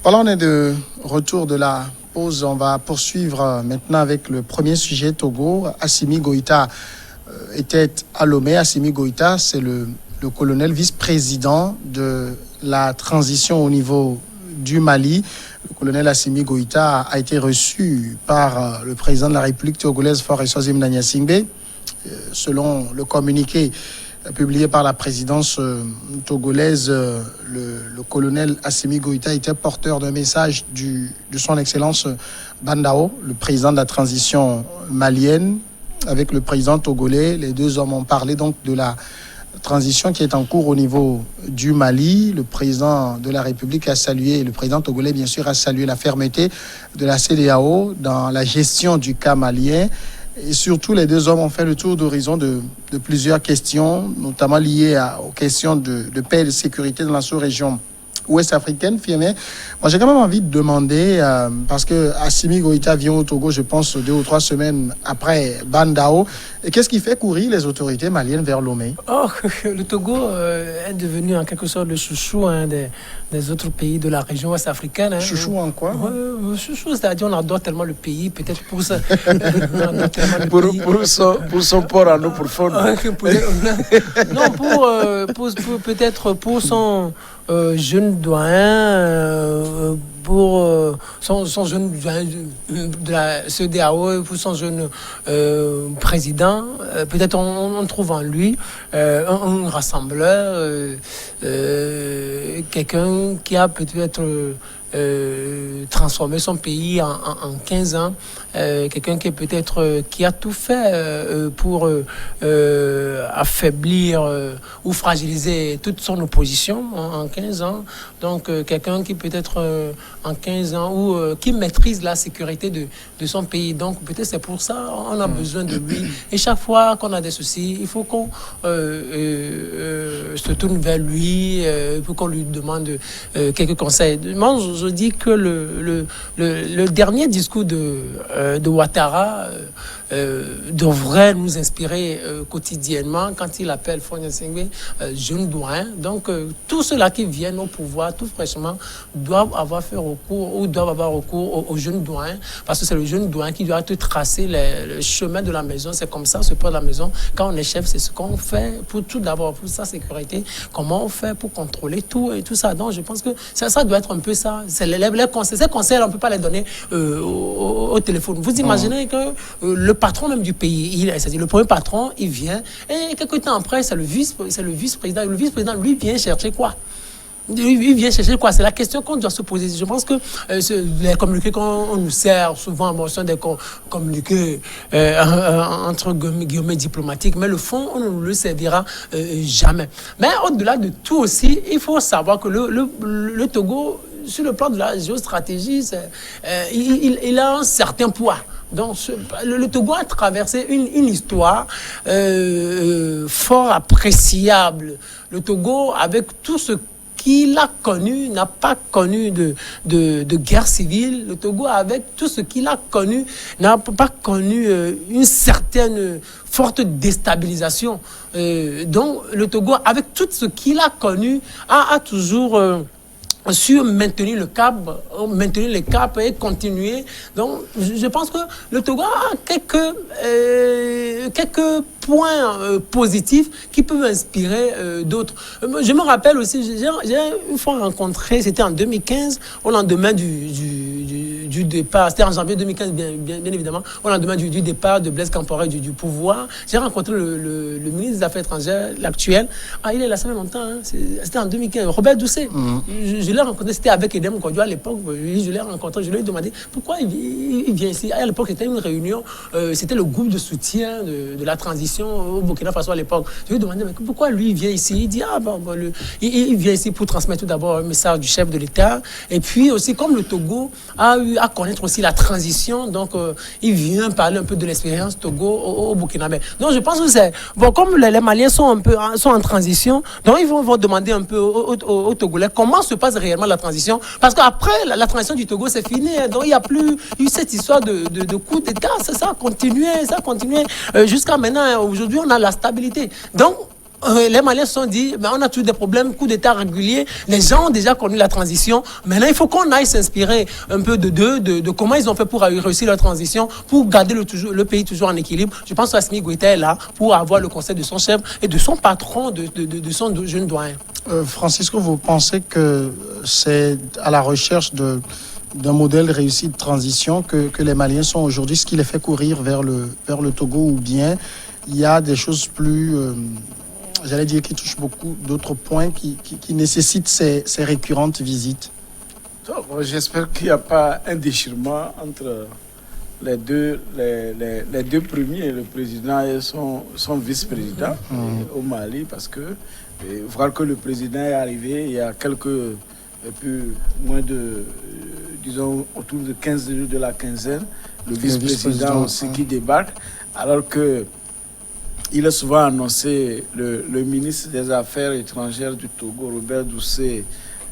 Voilà, on est de retour de la pause. On va poursuivre maintenant avec le premier sujet, Togo. Assimi Goïta était à Lomé. Assimi Goïta, c'est le colonel vice-président de la transition au niveau du Mali. Le colonel Assimi Goïta a été reçu par le président de la République togolaise, Faure Gnassingbé Gnassingbé. Selon le communiqué publié par la présidence togolaise, le colonel Assimi Goïta était porteur d'un message de son excellence Bandao, le président de la transition malienne, avec le président togolais. Les deux hommes ont parlé donc de la transition qui est en cours au niveau du Mali. Le président de la République a salué, le président togolais bien sûr a salué la fermeté de la CEDEAO dans la gestion du cas malien. Et surtout, les deux hommes ont fait le tour d'horizon de plusieurs questions, notamment liées aux questions de paix et de sécurité dans la sous-région ouest-africaine. Moi, j'ai quand même envie de demander, parce que Assimi Goïta vient au Togo, je pense, 2 ou 3 semaines après Bandao. Et qu'est-ce qui fait courir les autorités maliennes vers Lomé? Le Togo est devenu en quelque sorte le chouchou des autres pays de la région ouest-africaine. Chouchou en quoi? Chouchou, c'est-à-dire on adore tellement le pays, peut-être pour ça. pour son port à nous, pour fondre. Non, peut-être pour son jeune doyen, pour son jeune doyen de la CEDEAO, pour son jeune président. Peut-être on trouve en lui un rassembleur, quelqu'un qui a peut-être transformer son pays en 15 ans, quelqu'un qui est peut-être qui a tout fait pour affaiblir ou fragiliser toute son opposition en 15 ans. Donc quelqu'un qui peut-être en 15 ans ou qui maîtrise la sécurité de son pays. Donc peut-être c'est pour ça on a besoin de lui. Et chaque fois qu'on a des soucis, il faut qu'on se tourne vers lui pour qu'on lui demande quelques conseils. Moi, je dis que le dernier discours de Ouattara devrait nous inspirer quotidiennement quand il appelle Faure Gnassingbé jeune doyen. Donc tous ceux-là qui viennent au pouvoir tout fraîchement doivent avoir fait recours ou doivent avoir recours au jeune doyen, parce que c'est le jeune doyen qui doit te tracer le chemin de la maison. C'est comme ça, ce point de la maison. Quand on est chef, c'est ce qu'on fait pour tout d'abord, pour sa sécurité, comment on fait pour contrôler tout et tout ça. Donc je pense que ça doit être un peu ça. C'est les conseils. Ces conseils, on ne peut pas les donner au téléphone. Vous imaginez que le patron même du pays, c'est-à-dire le premier patron, il vient et quelques temps après, c'est le vice-président. Le vice-président, lui, vient chercher quoi? Il vient chercher quoi? C'est la question qu'on doit se poser. Je pense que les communiqués qu'on nous sert souvent, bon, sont des communiqués entre guillemets diplomatiques, mais le fond, on ne nous le servira jamais. Mais au-delà de tout aussi, il faut savoir que le Togo, sur le plan de la géostratégie, il a un certain poids. Donc, le Togo a traversé une histoire fort appréciable. Le Togo, avec tout ce qu'il a connu, n'a pas connu de guerre civile. Le Togo, avec tout ce qu'il a connu, n'a pas connu une certaine forte déstabilisation. Donc, le Togo, avec tout ce qu'il a connu, a toujours sur maintenir le cap et continuer. Donc, je pense que le Togo a quelques points positifs qui peuvent inspirer d'autres. Je me rappelle aussi, j'ai une fois rencontré, c'était en 2015, au lendemain du départ, c'était en janvier 2015, bien évidemment, au lendemain du départ de Blaise Compaoré du pouvoir. J'ai rencontré le ministre des Affaires étrangères, l'actuel. Il est là, ça fait longtemps, hein. C'était en 2015, Robert Doucet. Je l'ai rencontré, c'était avec Edem Kodjo à l'époque. Je l'ai rencontré, je lui ai demandé pourquoi il vient ici. À l'époque, c'était une réunion, c'était le groupe de soutien de la transition au Burkina Faso à l'époque. Je lui ai demandé mais pourquoi lui il vient ici. Il dit il vient ici pour transmettre tout d'abord un message du chef de l'État. Et puis aussi, comme le Togo a eu à connaître aussi la transition, donc il vient parler un peu de l'expérience Togo au Burkina. Donc je pense que c'est bon, comme les Maliens sont en transition, donc ils vont demander un peu aux Togolais comment se passe réellement la transition, parce qu'après la transition du Togo c'est fini, donc il n'y a plus eu cette histoire de coup d'état. Ça a continué jusqu'à maintenant. Aujourd'hui on a la stabilité. Donc les Maliens se sont dit, mais on a toujours des problèmes, coup d'État réguliers. Les gens ont déjà connu la transition. Maintenant, il faut qu'on aille s'inspirer un peu de comment ils ont fait pour réussir leur transition, pour garder le pays toujours en équilibre. Je pense qu'Assimi Goïta est là pour avoir le conseil de son chef et de son patron, de son jeune doyen. Francisco, vous pensez que c'est à la recherche d'un modèle réussi de transition que les Maliens sont aujourd'hui, ce qui les fait courir vers le Togo, ou bien il y a des choses plus, j'allais dire, qui touchent beaucoup d'autres points qui nécessitent ces récurrentes visites? J'espère qu'il n'y a pas un déchirement entre les deux premiers, le président et son vice-président au Mali, parce que voir que le président est arrivé il y a moins de, disons, autour de 15 minutes de la quinzaine, le vice-président aussi qui débarque, alors que il a souvent annoncé, le ministre des Affaires étrangères du Togo, Robert Doucet,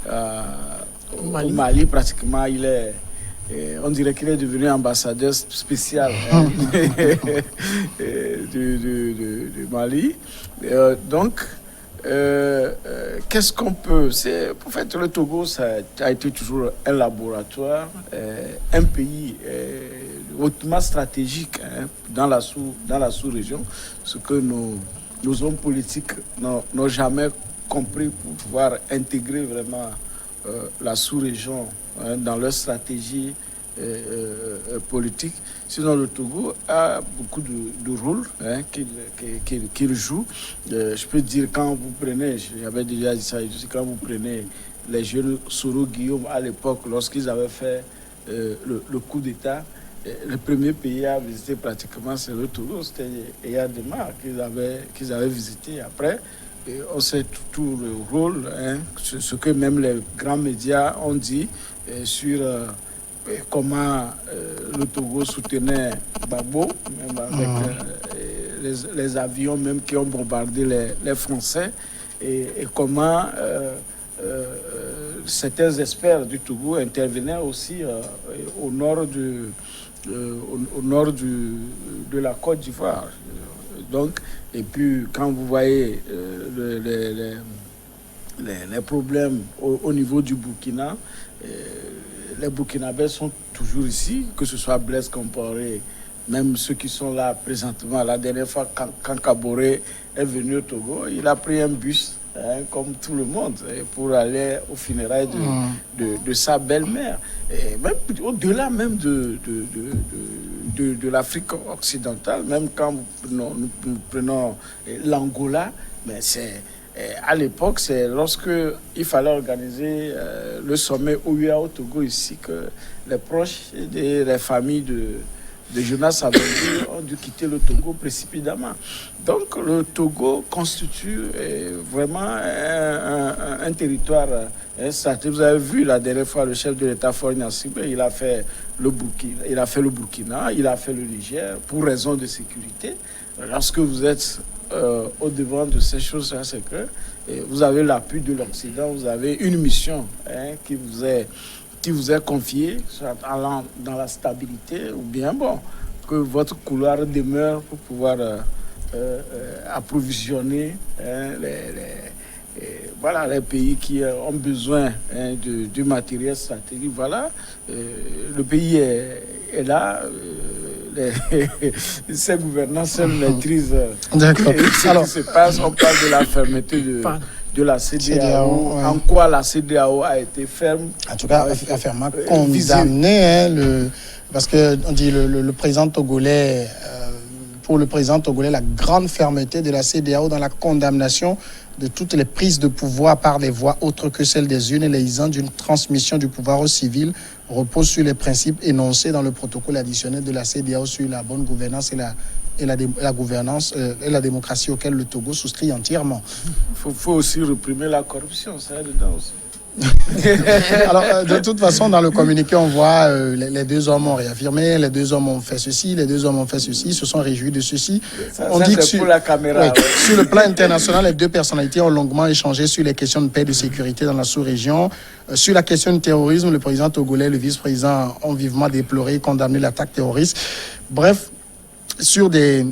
au Mali, pratiquement, on dirait qu'il est devenu ambassadeur spécial du Mali. Donc, qu'est-ce qu'on peut... Pour faire le Togo, ça a été toujours un laboratoire, un pays hautement stratégique dans la sous-région, ce que nos hommes politiques n'ont jamais compris pour pouvoir intégrer vraiment la sous-région dans leur stratégie politique. Sinon, le Togo a beaucoup de rôles qu'il joue. Je peux dire, quand vous prenez, j'avais déjà dit ça, quand vous prenez les jeunes Soro Guillaume à l'époque, lorsqu'ils avaient fait le coup d'État, le premier pays à visiter pratiquement, c'est le Togo. C'était Eyadema qu'ils avaient visité. Après, on sait tout le rôle, ce que même les grands médias ont dit sur comment le Togo soutenait Gbagbo, même avec les avions même qui ont bombardé les Français, et comment certains experts du Togo intervenaient aussi au nord de la Côte d'Ivoire. Donc, et puis quand vous voyez les problèmes au niveau du Burkina, les Burkinabés sont toujours ici, que ce soit Blaise Compaoré, même ceux qui sont là présentement. La dernière fois, quand Kaboré est venu au Togo, il a pris un bus, comme tout le monde, pour aller aux funérailles de sa belle-mère. Et même au-delà même de l'Afrique occidentale, même quand nous prenons l'Angola, mais c'est... À l'époque, c'est lorsque il fallait organiser le sommet OUA au Togo ici que les proches et les familles de Jonas Savimbi ont dû quitter le Togo précipitamment. Donc le Togo constitue vraiment un territoire stratégique. Vous avez vu la dernière fois le chef de l'État Faure Gnassingbé, il a fait le Burkina, il a fait le Niger pour raison de sécurité. Lorsque vous êtes au devant de ces choses-là, c'est que vous avez l'appui de l'Occident, vous avez une mission qui vous est confiée, soit allant dans la stabilité, ou bien que votre couloir demeure pour pouvoir approvisionner les pays qui ont besoin du matériel stratégique. Voilà, le pays est là. Ces gouvernants seuls maîtrisent ce qui se passe. On parle de la fermeté de la CEDEAO. En quoi la CEDEAO a été ferme? En tout cas, fermement condamné. Parce qu'on dit le président togolais, pour le président togolais, la grande fermeté de la CEDEAO dans la condamnation de toutes les prises de pouvoir par des voies autres que celles des unes et les ans d'une transmission du pouvoir aux civils repose sur les principes énoncés dans le protocole additionnel de la CEDEAO sur la bonne gouvernance et la gouvernance et la démocratie auquel le Togo souscrit entièrement. Il faut aussi réprimer la corruption, ça dedans aussi. Alors, de toute façon, dans le communiqué, on voit les deux hommes ont réaffirmé, les deux hommes ont fait ceci, les deux hommes ont fait ceci, ils se sont réjouis de ceci. On dit que pour la caméra. Oui, sur le plan international, les deux personnalités ont longuement échangé sur les questions de paix et de sécurité dans la sous-région. Sur la question du terrorisme, le président togolais et le vice-président ont vivement déploré et condamné l'attaque terroriste. Bref, sur des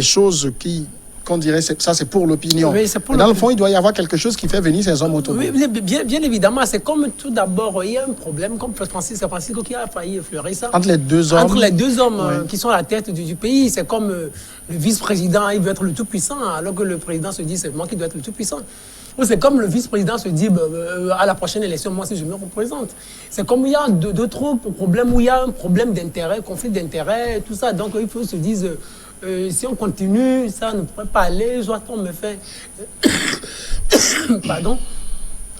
choses qui qu'on dirait ça c'est pour l'opinion. Oui, c'est pour dans le l'opinion. fond, il doit y avoir quelque chose qui fait venir ces hommes au Togo. Oui, bien évidemment, c'est comme tout d'abord, il y a un problème, comme Francisco qui a failli effleurer ça. Entre les deux hommes. Entre les deux hommes Oui. qui sont à la tête du pays, c'est comme le vice-président, il veut être le tout-puissant, alors que le président se dit, c'est moi qui dois être le tout-puissant. Ou c'est comme le vice-président se dit, à la prochaine élection, moi, si je me représente. C'est comme il y a d'autres problèmes où il y a un problème d'intérêt, conflit d'intérêt, tout ça. Donc, il faut se dire, si on continue, ça ne pourrait pas aller, soit on me fait... Pardon.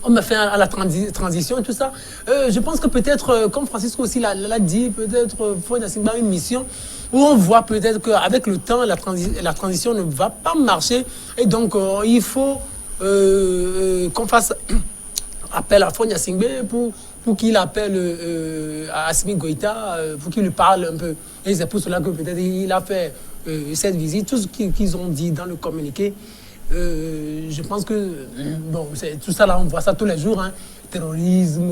On me fait à la transition et tout ça. Je pense que peut-être, comme Francisco aussi l'a dit, peut-être faut une mission où on voit peut-être qu'avec le temps, la transition ne va pas marcher. Et donc, il faut qu'on fasse appel à Fonia Singbe pour qu'il appelle Assimi Goïta, pour qu'il lui parle un peu. Et c'est pour cela que peut-être il a fait cette visite. Tout ce qu'ils ont dit dans le communiqué, je pense que bon, tout ça là, on voit ça tous les jours, hein. Terrorisme,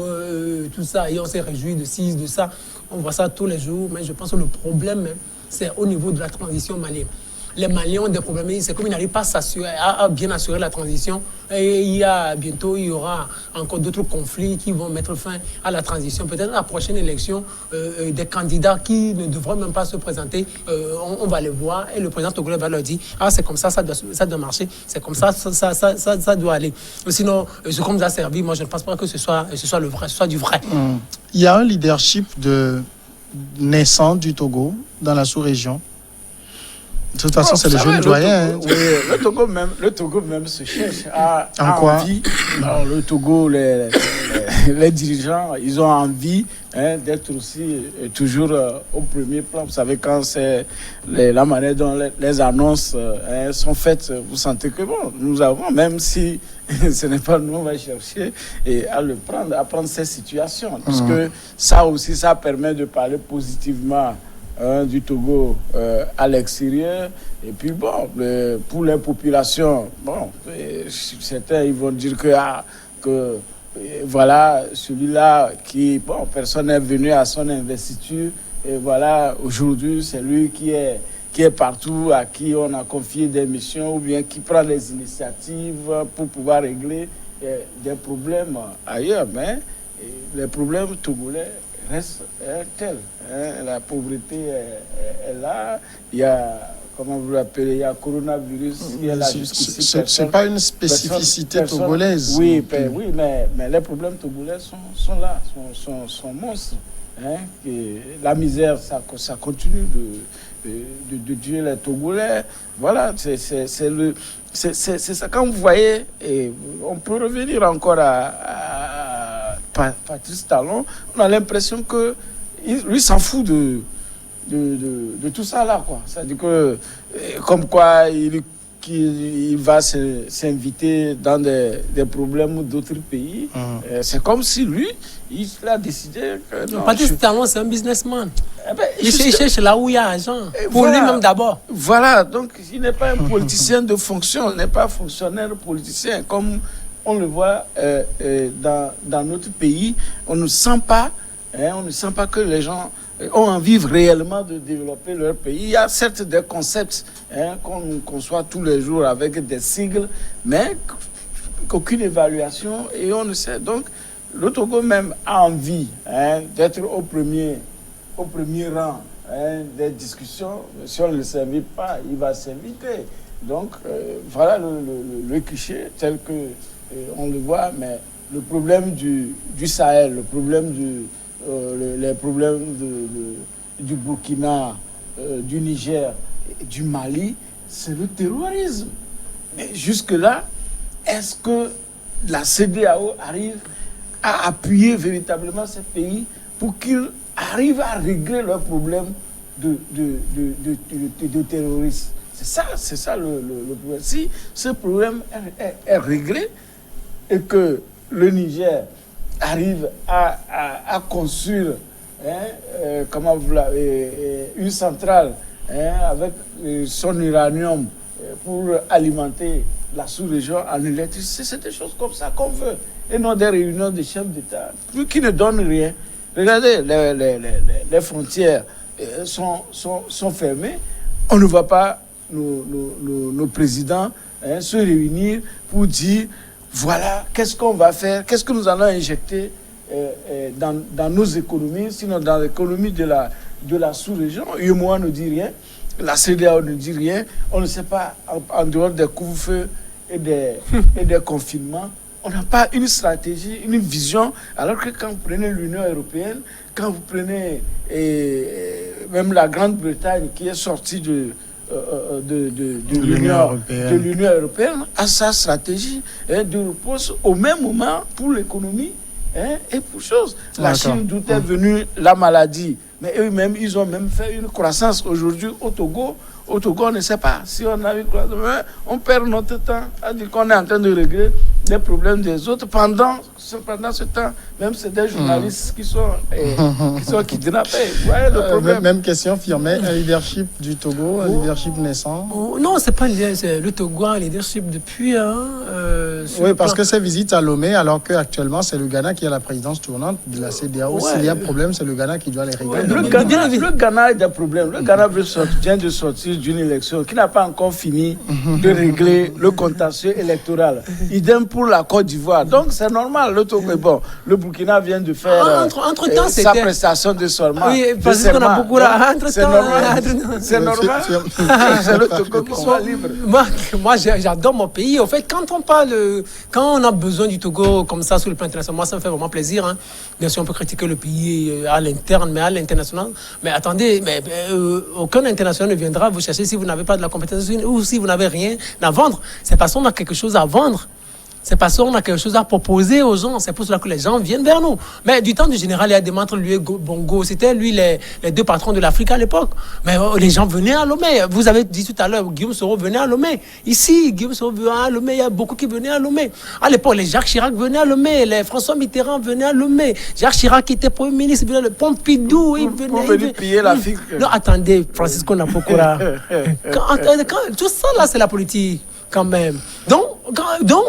tout ça, et on s'est réjoui de ci, de ça. On voit ça tous les jours, mais je pense que le problème, c'est au niveau de la transition malienne. Les Maliens ont des problèmes, c'est comme ils n'arrivent pas à bien assurer la transition. Et bientôt, il y aura encore d'autres conflits qui vont mettre fin à la transition. Peut-être à la prochaine élection, des candidats qui ne devraient même pas se présenter, on va les voir et le président togolais va leur dire « Ah, c'est comme ça doit marcher, c'est comme ça doit aller. » Sinon, ce qu'on nous a servi, moi, je ne pense pas que ce soit le vrai, ce soit du vrai. Il y a un leadership naissant du Togo dans la sous-région. De toute façon, c'est le jeune doyen. Oui, le Togo même se cherche à envie. Alors, le Togo, les dirigeants, ils ont envie d'être aussi toujours au premier plan. Vous savez, quand c'est la manière dont les annonces sont faites, vous sentez que bon, nous avons, même si ce n'est pas nous, on va chercher et à prendre ces situations. Parce que ça aussi, ça permet de parler positivement du Togo à l'extérieur. Et puis bon, pour les populations, bon, certains ils vont dire que voilà, celui-là qui, bon, personne n'est venu à son investiture, et voilà, aujourd'hui, c'est lui qui est partout, à qui on a confié des missions, ou bien qui prend les initiatives pour pouvoir régler des problèmes ailleurs. Mais les problèmes togolais reste tel. La pauvreté est là. Il y a, comment vous l'appelez, il y a coronavirus. C'est pas une spécificité togolaise. Oui, mais les problèmes togolais sont là, sont monstres. Et la misère, ça continue de tuer les Togolais. Voilà, c'est ça. Quand vous voyez, et on peut revenir encore à Patrice Talon, on a l'impression que lui s'en fout de tout ça là, quoi. C'est-à-dire que comme quoi il va s'inviter dans des problèmes d'autres pays. C'est comme si lui, il a décidé que non. Patrice Talon, c'est un businessman. Il cherche là où il y a argent. Pour lui-même d'abord. Voilà, donc il n'est pas un politicien de fonction, il n'est pas un fonctionnaire politicien. Comme on le voit dans notre pays, on ne sent pas que les gens ont envie réellement de développer leur pays. Il y a certes des concepts qu'on conçoit tous les jours avec des sigles, mais qu'aucune évaluation, et on ne sait. Donc, le Togo même a envie d'être au premier rang des discussions. Si on ne le s'invite pas, il va s'inviter. Donc, voilà le cliché tel que on le voit, mais le problème du Sahel, le problème les problèmes du Burkina, du Niger, du Mali, c'est le terrorisme. Mais jusque-là, est-ce que la CEDEAO arrive à appuyer véritablement ces pays pour qu'ils arrivent à régler leurs problèmes de terrorisme? C'est ça le problème. Si ce problème est réglé et que le Niger arrive à construire une centrale avec son uranium pour alimenter la sous-région en électricité, c'est des choses comme ça qu'on veut. Et non des réunions de chefs d'État qui ne donnent rien. Regardez, les frontières sont fermées. On ne va pas nos présidents se réunir pour dire voilà, qu'est-ce qu'on va faire, qu'est-ce que nous allons injecter dans nos économies, sinon dans l'économie de la sous-région. UEMOA ne dit rien, la CEDEAO ne dit rien, on ne sait pas, en dehors des couvre-feux et des confinements, on n'a pas une stratégie, une vision, alors que quand vous prenez l'Union européenne, quand vous prenez même la Grande-Bretagne qui est sortie de l'Union européenne, a sa stratégie de repose au même moment pour l'économie et pour chose. La Chine, d'où est venue la maladie, mais eux-mêmes, ils ont même fait une croissance aujourd'hui au Togo. Au Togo, on ne sait pas si on a eu quoi. On perd notre temps à dire qu'on est en train de régler les problèmes des autres. Pendant ce temps, même c'est des journalistes qui sont kidnappés. Vous voyez le problème. Même question, Firmin, un leadership du Togo, un leadership naissant. Non, c'est pas le Togo, un leadership depuis. Oui, parce que ces visites à Lomé, alors qu'actuellement, c'est le Ghana qui a la présidence tournante de la CEDEAO. S'il y a problème, c'est le Ghana qui doit les régler. Le Ghana a des problèmes. Le Ghana vient de sortir d'une élection qui n'a pas encore fini de régler le contentieux électoral. Idem pour la Côte d'Ivoire. Donc c'est normal, le Togo est bon. Le Burkina vient de faire entre-temps, sa prestation de serment. Oui, parce qu'on a beaucoup là. C'est normal. C'est normal. C'est le Togo qui soit libre. Moi, j'adore mon pays. Au fait, quand on a besoin du Togo comme ça sur le plan international, moi, ça me fait vraiment plaisir. Hein. Bien sûr, on peut critiquer le pays à l'interne, mais à l'international. Mais attendez, aucun international ne viendra vous chercher si vous n'avez pas de la compétence ou si vous n'avez rien à vendre. C'est parce qu'on a quelque chose à vendre. C'est parce qu'on a quelque chose à proposer aux gens. C'est pour cela que les gens viennent vers nous. Mais du temps du général Yadémantre, lui et Bongo, c'était lui les deux patrons de l'Afrique à l'époque. Mais les gens venaient à Lomé. Vous avez dit tout à l'heure, Guillaume Soro venait à Lomé. Ici, Guillaume Soro venait à Lomé. Il y a beaucoup qui venaient à Lomé. À l'époque, les Jacques Chirac venaient à Lomé. Les François Mitterrand venaient à Lomé. Jacques Chirac qui était Premier ministre, venait à Lomé. Pompidou, il venait. Pour venir piller l'Afrique. Non, attendez, Francisco Napokora. Tout ça, là, c'est la politique. Quand même. Donc,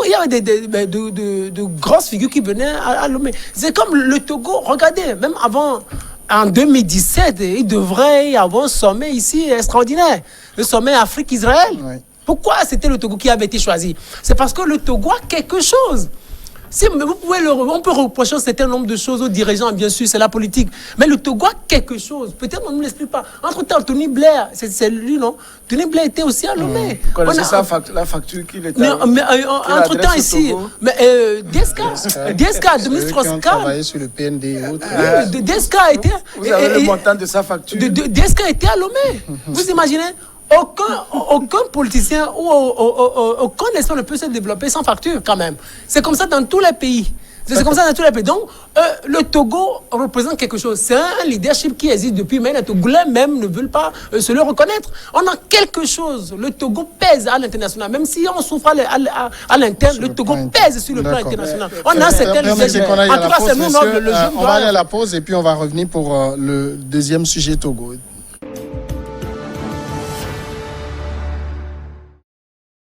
il y avait de grosses figures qui venaient à Lomé. C'est comme le Togo. Regardez, même avant, en 2017, il devrait y avoir un sommet ici extraordinaire. Le sommet Afrique-Israël. Oui. Pourquoi c'était le Togo qui avait été choisi? C'est parce que le Togo a quelque chose. On peut reprocher un certain nombre de choses aux dirigeants, bien sûr, c'est la politique. Mais le Togo a quelque chose. Peut-être on ne nous l'explique pas. Entre-temps, Tony Blair, c'est lui, non? Tony Blair était aussi à Lomé. Vous connaissez la facture qu'il était entre-temps, ici, Deska, de ministre Oscar. Travaillé sur le PND et autres. Deska était. Vous avez le montant de sa facture. Deska était à Lomé. Vous imaginez? Aucun politicien ou aucun espace ne peut se développer sans facture, quand même. C'est comme ça dans tous les pays. C'est comme ça dans tous les pays. Donc, le Togo représente quelque chose. C'est un leadership qui existe depuis, mais les Togolais même ne veulent pas se le reconnaître. On a quelque chose. Le Togo pèse à l'international. Même si on souffre à l'interne, le Togo pèse sur le plan international. On a certains leadership. En tout cas, c'est nous, le jeune. On va aller à la pause et puis on va revenir pour le deuxième sujet Togo.